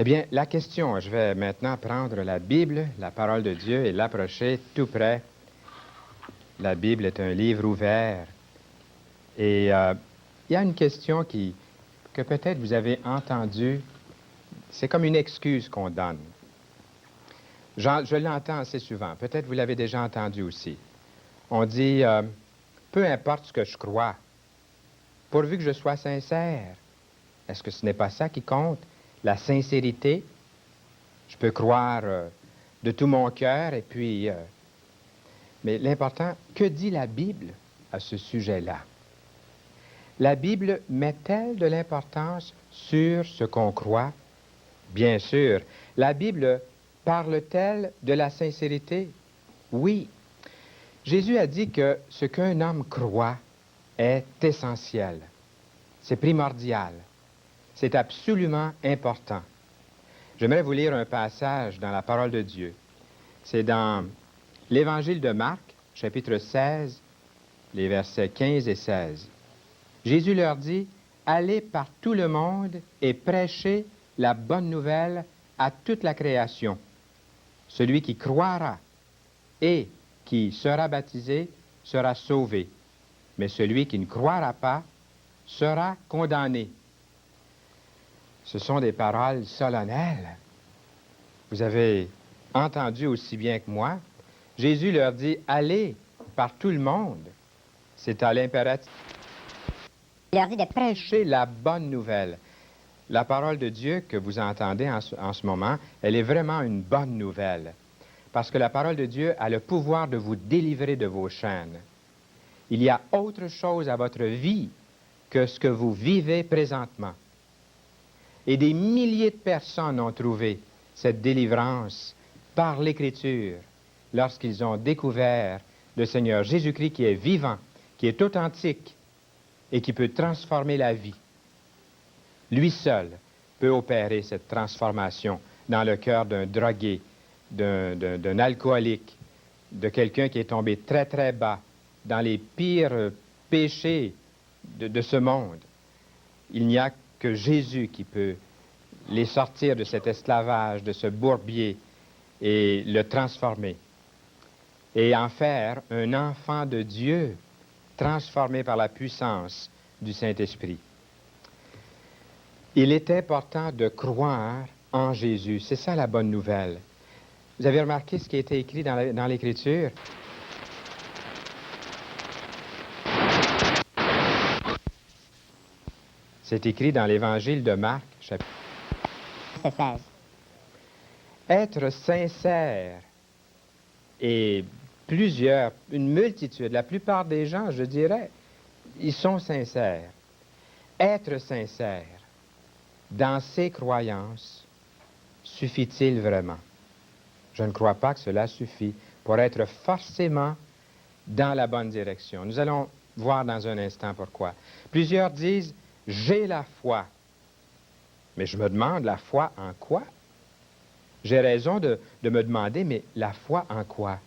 Eh bien, la question, je vais maintenant prendre la Bible, la parole de Dieu, et l'approcher tout près. La Bible est un livre ouvert. Et il y a une question que peut-être vous avez entendue. C'est comme une excuse qu'on donne. Je l'entends assez souvent. Peut-être vous l'avez déjà entendu aussi. On dit, peu importe ce que je crois, pourvu que je sois sincère. Est-ce que ce n'est pas ça qui compte? La sincérité? Je peux croire de tout mon cœur et puis... mais l'important, que dit la Bible à ce sujet-là? La Bible met-elle de l'importance sur ce qu'on croit? Bien sûr. La Bible parle-t-elle de la sincérité? Oui. Jésus a dit que ce qu'un homme croit est essentiel. C'est primordial. C'est absolument important. J'aimerais vous lire un passage dans la parole de Dieu. C'est dans l'Évangile de Marc, chapitre 16, les versets 15 et 16. Jésus leur dit, « Allez par tout le monde et prêchez la bonne nouvelle à toute la création. Celui qui croira et qui sera baptisé sera sauvé, mais celui qui ne croira pas sera condamné. » Ce sont des paroles solennelles. Vous avez entendu aussi bien que moi. Jésus leur dit, allez par tout le monde. C'est à l'impératif. Il leur dit de prêcher la bonne nouvelle. La parole de Dieu que vous entendez en ce moment, elle est vraiment une bonne nouvelle. Parce que la parole de Dieu a le pouvoir de vous délivrer de vos chaînes. Il y a autre chose à votre vie que ce que vous vivez présentement. Et des milliers de personnes ont trouvé cette délivrance par l'Écriture lorsqu'ils ont découvert le Seigneur Jésus-Christ qui est vivant, qui est authentique et qui peut transformer la vie. Lui seul peut opérer cette transformation dans le cœur d'un drogué, d'un alcoolique, de quelqu'un qui est tombé très, très bas dans les pires péchés de ce monde. Il n'y a que Jésus qui peut les sortir de cet esclavage, de ce bourbier, et le transformer. Et en faire un enfant de Dieu, transformé par la puissance du Saint-Esprit. Il est important de croire en Jésus. C'est ça la bonne nouvelle. Vous avez remarqué ce qui a été écrit dans l'Écriture? C'est écrit dans l'Évangile de Marc, chapitre 16. Être sincère et une multitude, la plupart des gens, je dirais, ils sont sincères. Être sincère dans ses croyances, suffit-il vraiment? Je ne crois pas que cela suffit pour être forcément dans la bonne direction. Nous allons voir dans un instant pourquoi. Plusieurs disent, j'ai la foi. Mais je me demande, la foi en quoi? J'ai raison de me demander, mais la foi en quoi?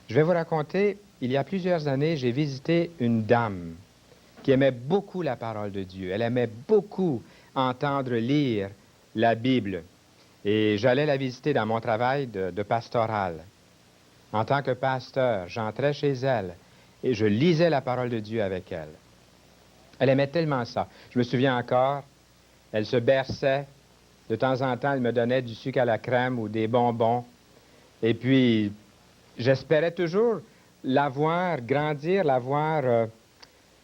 Je vais vous raconter, il y a plusieurs années, j'ai visité une dame qui aimait beaucoup la parole de Dieu. Elle aimait beaucoup entendre lire la Bible. Et j'allais la visiter dans mon travail de pastoral. En tant que pasteur, j'entrais chez elle et je lisais la parole de Dieu avec elle. Elle aimait tellement ça. Je me souviens encore, elle se berçait. De temps en temps, elle me donnait du sucre à la crème ou des bonbons. Et puis, j'espérais toujours la voir grandir, la voir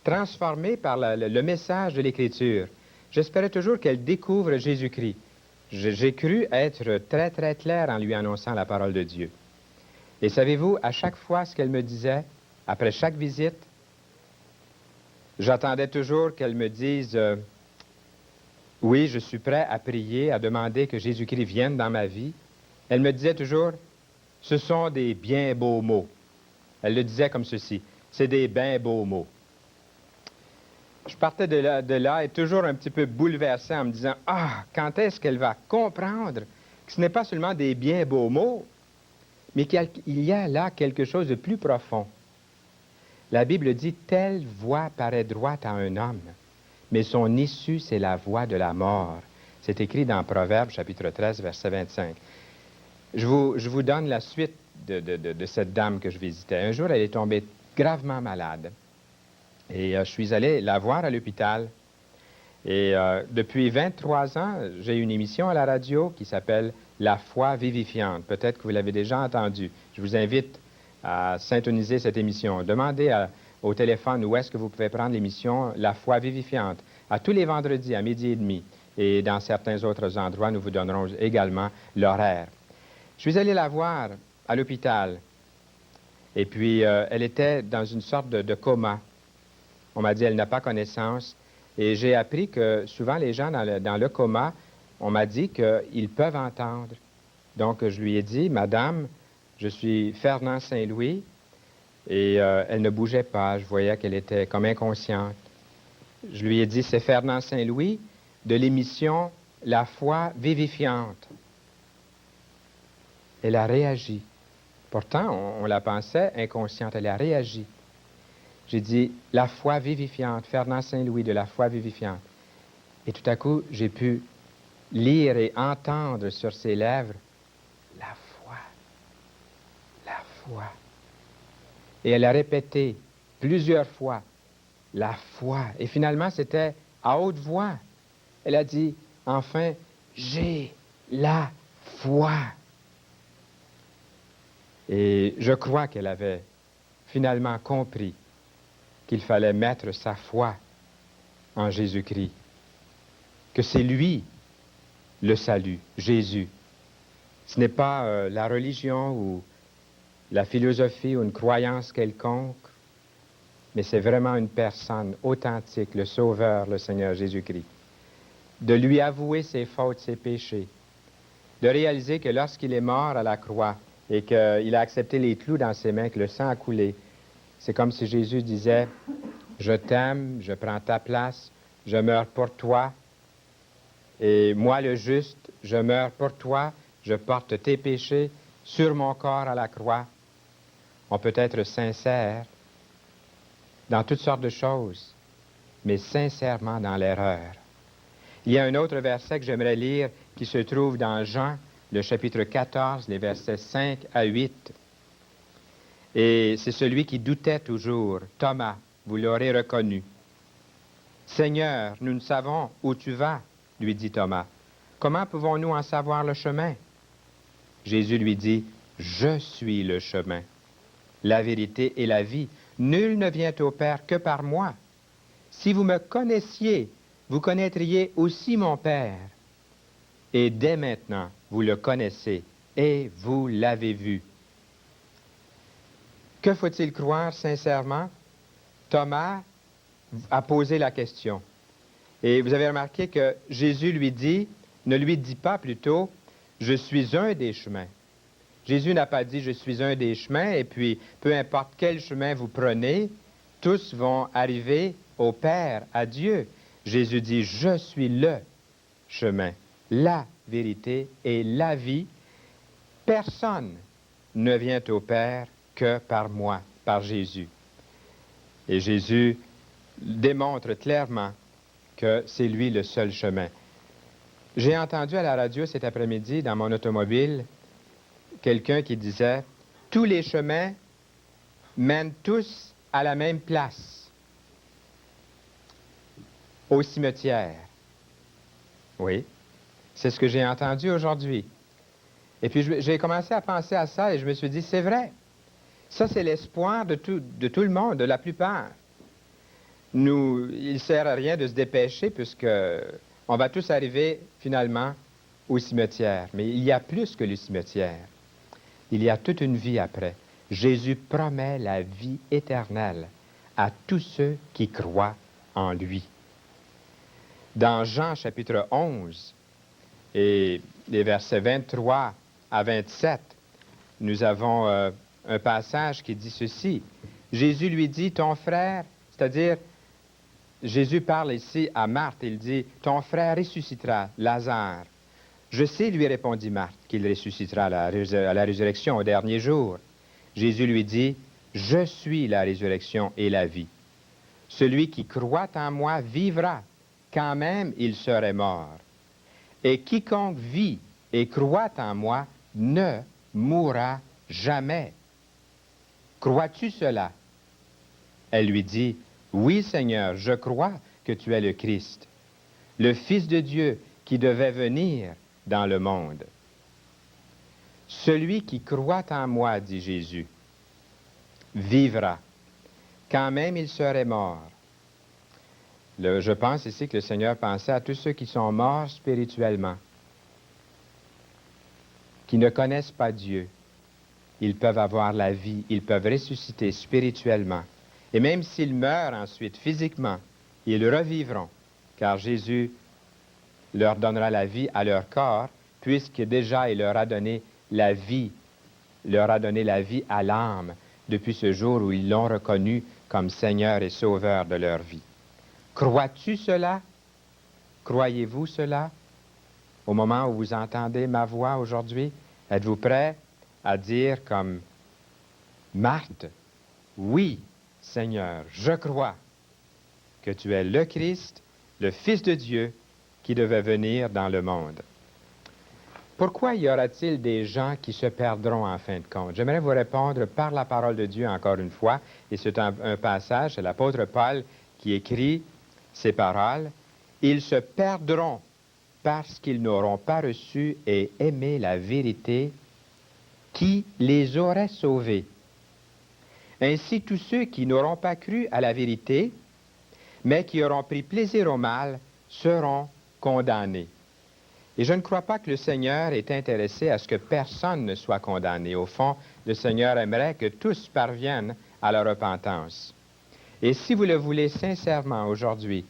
transformée par le message de l'Écriture. J'espérais toujours qu'elle découvre Jésus-Christ. J'ai cru être très, très clair en lui annonçant la parole de Dieu. Et savez-vous, à chaque fois ce qu'elle me disait, après chaque visite, j'attendais toujours qu'elle me dise oui, je suis prêt à prier, à demander que Jésus-Christ vienne dans ma vie. Elle me disait toujours, ce sont des bien beaux mots. Elle le disait comme ceci, c'est des bien beaux mots. Je partais de là et toujours un petit peu bouleversé en me disant, ah, quand est-ce qu'elle va comprendre que ce n'est pas seulement des bien beaux mots, mais qu'il y a là quelque chose de plus profond. La Bible dit, telle voie paraît droite à un homme, mais son issue, c'est la voie de la mort. C'est écrit dans Proverbes, chapitre 13, verset 25. Je vous donne la suite de cette dame que je visitais. Un jour, elle est tombée gravement malade. Et je suis allé la voir à l'hôpital. Et depuis 23 ans, j'ai une émission à la radio qui s'appelle La foi vivifiante. Peut-être que vous l'avez déjà entendue. Je vous invite à syntoniser cette émission. Demandez au téléphone où est-ce que vous pouvez prendre l'émission La foi vivifiante. À tous les vendredis à midi et demi. Et dans certains autres endroits, nous vous donnerons également l'horaire. Je suis allé la voir à l'hôpital. Et puis, elle était dans une sorte de coma. On m'a dit qu'elle n'a pas connaissance. Et j'ai appris que souvent, les gens dans le coma, on m'a dit qu'ils peuvent entendre. Donc, je lui ai dit, Madame, je suis Fernand Saint-Louis. Et elle ne bougeait pas. Je voyais qu'elle était comme inconsciente. Je lui ai dit, c'est Fernand Saint-Louis de l'émission La foi vivifiante. Elle a réagi. Pourtant, on la pensait inconsciente. Elle a réagi. J'ai dit, la foi vivifiante, Fernand Saint-Louis de la foi vivifiante. Et tout à coup, j'ai pu lire et entendre sur ses lèvres, la foi, la foi. Et elle a répété plusieurs fois, la foi. Et finalement, c'était à haute voix. Elle a dit, enfin, j'ai la foi. Et je crois qu'elle avait finalement compris qu'il fallait mettre sa foi en Jésus-Christ, que c'est lui le salut, Jésus. Ce n'est pas la religion ou la philosophie ou une croyance quelconque, mais c'est vraiment une personne authentique, le Sauveur, le Seigneur Jésus-Christ. De lui avouer ses fautes, ses péchés, de réaliser que lorsqu'il est mort à la croix et qu'il a accepté les clous dans ses mains, que le sang a coulé, c'est comme si Jésus disait, « Je t'aime, je prends ta place, je meurs pour toi, et moi le juste, je meurs pour toi, je porte tes péchés sur mon corps à la croix. » On peut être sincère dans toutes sortes de choses, mais sincèrement dans l'erreur. Il y a un autre verset que j'aimerais lire qui se trouve dans Jean, le chapitre 14, les versets 5 à 8. Et c'est celui qui doutait toujours, Thomas, vous l'aurez reconnu. « Seigneur, nous ne savons où tu vas, lui dit Thomas. Comment pouvons-nous en savoir le chemin? » Jésus lui dit, « Je suis le chemin, la vérité et la vie. Nul ne vient au Père que par moi. Si vous me connaissiez, vous connaîtriez aussi mon Père. Et dès maintenant, vous le connaissez et vous l'avez vu. » Que faut-il croire sincèrement? Thomas a posé la question. Et vous avez remarqué que Jésus ne lui dit pas plutôt, « Je suis un des chemins ». Jésus n'a pas dit, « Je suis un des chemins » et puis, peu importe quel chemin vous prenez, tous vont arriver au Père, à Dieu. Jésus dit, « Je suis le chemin, la vérité et la vie. Personne ne vient au Père que par moi, par Jésus. » Et Jésus démontre clairement que c'est lui le seul chemin. J'ai entendu à la radio cet après-midi, dans mon automobile, quelqu'un qui disait « Tous les chemins mènent tous à la même place, au cimetière. » Oui, c'est ce que j'ai entendu aujourd'hui. Et puis j'ai commencé à penser à ça et je me suis dit, c'est vrai. Ça, c'est l'espoir de tout le monde, de la plupart. Il ne sert à rien de se dépêcher puisque on va tous arriver finalement au cimetière. Mais il y a plus que le cimetière. Il y a toute une vie après. Jésus promet la vie éternelle à tous ceux qui croient en lui. Dans Jean chapitre 11 et les versets 23 à 27, nous avons un passage qui dit ceci. Jésus lui dit, ton frère, c'est-à-dire, Jésus parle ici à Marthe, il dit, ton frère ressuscitera, Lazare. Je sais, lui répondit Marthe, qu'il ressuscitera à la résurrection au dernier jour. Jésus lui dit, je suis la résurrection et la vie. Celui qui croit en moi vivra, quand même il serait mort. Et quiconque vit et croit en moi ne mourra jamais. Crois-tu cela? Elle lui dit, oui, Seigneur, je crois que tu es le Christ, le Fils de Dieu qui devait venir dans le monde. Celui qui croit en moi, dit Jésus, vivra, quand même il serait mort. Je pense ici que le Seigneur pensait à tous ceux qui sont morts spirituellement, qui ne connaissent pas Dieu. Ils peuvent avoir la vie, ils peuvent ressusciter spirituellement. Et même s'ils meurent ensuite physiquement, ils revivront, car Jésus leur donnera la vie à leur corps, puisque déjà il leur a donné la vie, à l'âme, depuis ce jour où ils l'ont reconnu comme Seigneur et Sauveur de leur vie. Crois-tu cela? Croyez-vous cela? Au moment où vous entendez ma voix aujourd'hui, êtes-vous prêt à dire comme Marthe, oui, Seigneur, je crois que tu es le Christ, le Fils de Dieu, qui devait venir dans le monde. Pourquoi y aura-t-il des gens qui se perdront en fin de compte? J'aimerais vous répondre par la parole de Dieu encore une fois, et c'est un passage, c'est l'apôtre Paul qui écrit ces paroles. Ils se perdront parce qu'ils n'auront pas reçu et aimé la vérité qui les aurait sauvés. Ainsi, tous ceux qui n'auront pas cru à la vérité, mais qui auront pris plaisir au mal, seront condamnés. Et je ne crois pas que le Seigneur est intéressé à ce que personne ne soit condamné. Au fond, le Seigneur aimerait que tous parviennent à la repentance. Et si vous le voulez sincèrement aujourd'hui,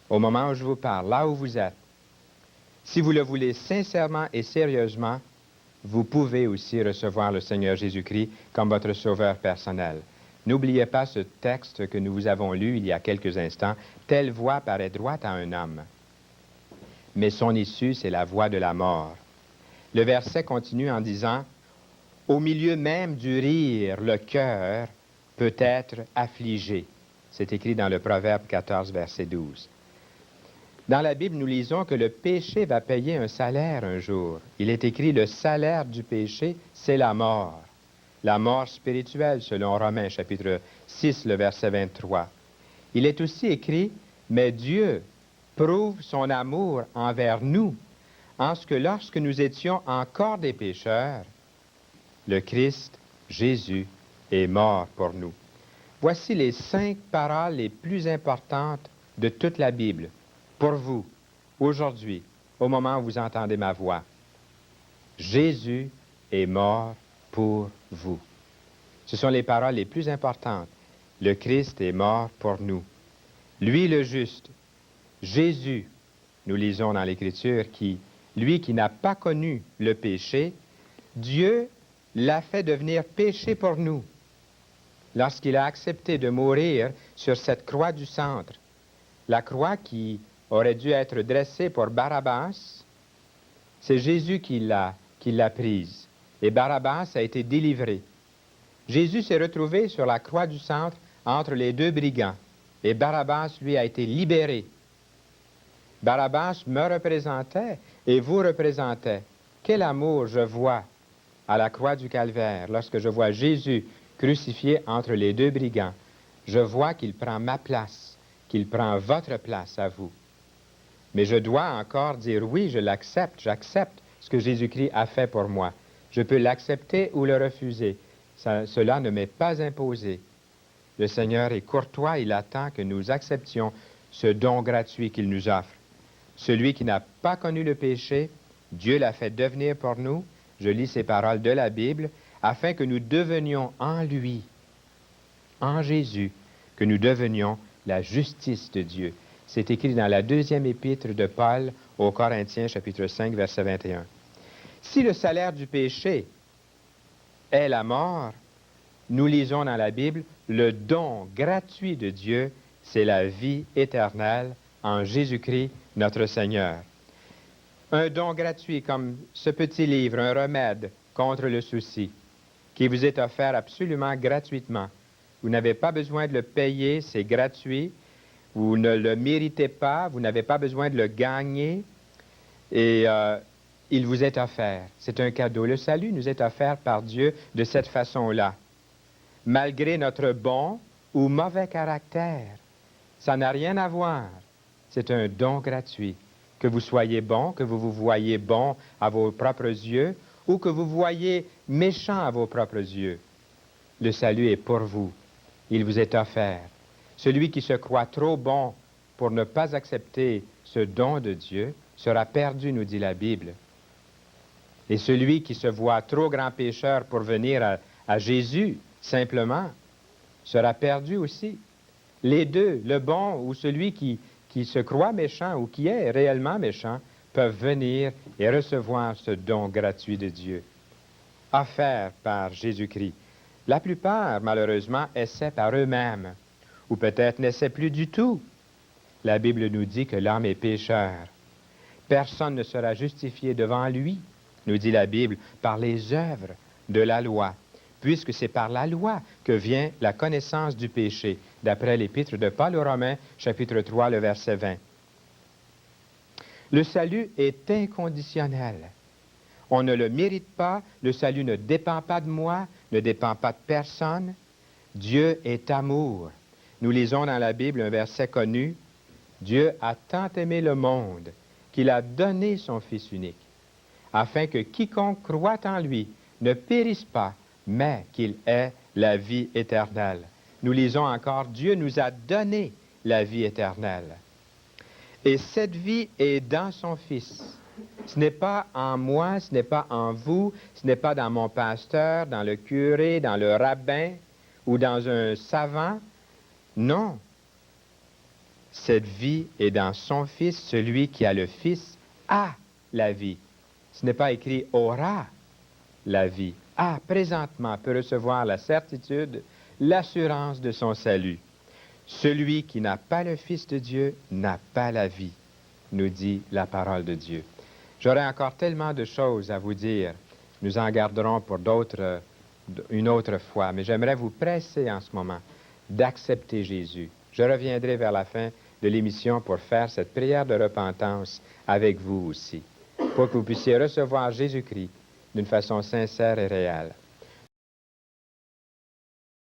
au moment où je vous parle, là où vous êtes, si vous le voulez sincèrement et sérieusement, vous pouvez aussi recevoir le Seigneur Jésus-Christ comme votre sauveur personnel. N'oubliez pas ce texte que nous vous avons lu il y a quelques instants. « Telle voie paraît droite à un homme, mais son issue, c'est la voie de la mort. » Le verset continue en disant « Au milieu même du rire, le cœur peut être affligé. » C'est écrit dans le Proverbe 14, verset 12. Dans la Bible, nous lisons que le péché va payer un salaire un jour. Il est écrit « Le salaire du péché, c'est la mort. » La mort spirituelle, selon Romains, chapitre 6, le verset 23. Il est aussi écrit « Mais Dieu prouve son amour envers nous, en ce que lorsque nous étions encore des pécheurs, le Christ, Jésus, est mort pour nous. » Voici les 5 paroles les plus importantes de toute la Bible. Pour vous, aujourd'hui, au moment où vous entendez ma voix, Jésus est mort pour vous. Ce sont les paroles les plus importantes. Le Christ est mort pour nous. Lui le juste, Jésus, nous lisons dans l'Écriture, lui qui n'a pas connu le péché, Dieu l'a fait devenir péché pour nous lorsqu'il a accepté de mourir sur cette croix du centre. La croix qui aurait dû être dressée pour Barabbas, c'est Jésus qui l'a prise. Et Barabbas a été délivré. Jésus s'est retrouvé sur la croix du centre entre les 2 brigands. Et Barabbas, lui, a été libéré. Barabbas me représentait et vous représentait. Quel amour je vois à la croix du Calvaire lorsque je vois Jésus crucifié entre les 2 brigands. Je vois qu'il prend ma place, qu'il prend votre place à vous. Mais je dois encore dire oui, je l'accepte, j'accepte ce que Jésus-Christ a fait pour moi. Je peux l'accepter ou le refuser. Cela ne m'est pas imposé. Le Seigneur est courtois, il attend que nous acceptions ce don gratuit qu'il nous offre. Celui qui n'a pas connu le péché, Dieu l'a fait devenir pour nous. Je lis ces paroles de la Bible, afin que nous devenions en lui, en Jésus, que nous devenions la justice de Dieu. C'est écrit dans la 2e épître de Paul aux Corinthiens, chapitre 5, verset 21. Si le salaire du péché est la mort, nous lisons dans la Bible, le don gratuit de Dieu, c'est la vie éternelle en Jésus-Christ, notre Seigneur. Un don gratuit comme ce petit livre, un remède contre le souci, qui vous est offert absolument gratuitement. Vous n'avez pas besoin de le payer, c'est gratuit. Vous ne le méritez pas, vous n'avez pas besoin de le gagner. Et il vous est offert. C'est un cadeau. Le salut nous est offert par Dieu de cette façon-là. Malgré notre bon ou mauvais caractère, ça n'a rien à voir. C'est un don gratuit. Que vous soyez bon, que vous vous voyez bon à vos propres yeux, ou que vous voyez méchant à vos propres yeux. Le salut est pour vous. Il vous est offert. Celui qui se croit trop bon pour ne pas accepter ce don de Dieu sera perdu, nous dit la Bible. Et celui qui se voit trop grand pécheur pour venir à Jésus, simplement, sera perdu aussi. Les deux, le bon ou celui qui se croit méchant ou qui est réellement méchant, peuvent venir et recevoir ce don gratuit de Dieu, offert par Jésus-Christ. La plupart, malheureusement, essaient par eux-mêmes, ou peut-être n'essaient plus du tout. La Bible nous dit que l'homme est pécheur. Personne ne sera justifié devant lui, nous dit la Bible, par les œuvres de la loi, puisque c'est par la loi que vient la connaissance du péché, d'après l'Épître de Paul aux Romains, chapitre 3, le verset 20. Le salut est inconditionnel. On ne le mérite pas, le salut ne dépend pas de moi, ne dépend pas de personne. Dieu est amour. Nous lisons dans la Bible un verset connu, « Dieu a tant aimé le monde qu'il a donné son Fils unique, afin que quiconque croit en lui ne périsse pas, mais qu'il ait la vie éternelle. » Nous lisons encore, Dieu nous a donné la vie éternelle. Et cette vie est dans son Fils. Ce n'est pas en moi, ce n'est pas en vous, ce n'est pas dans mon pasteur, dans le curé, dans le rabbin ou dans un savant. Non. Cette vie est dans son Fils. Celui qui a le Fils a la vie. Ce n'est pas écrit aura la vie. A, présentement, peut recevoir la certitude, l'assurance de son salut. Celui qui n'a pas le Fils de Dieu n'a pas la vie, nous dit la parole de Dieu. J'aurais encore tellement de choses à vous dire. Nous en garderons pour une autre fois, mais j'aimerais vous presser en ce moment d'accepter Jésus. Je reviendrai vers la fin de l'émission pour faire cette prière de repentance avec vous aussi, pour que vous puissiez recevoir Jésus-Christ d'une façon sincère et réelle.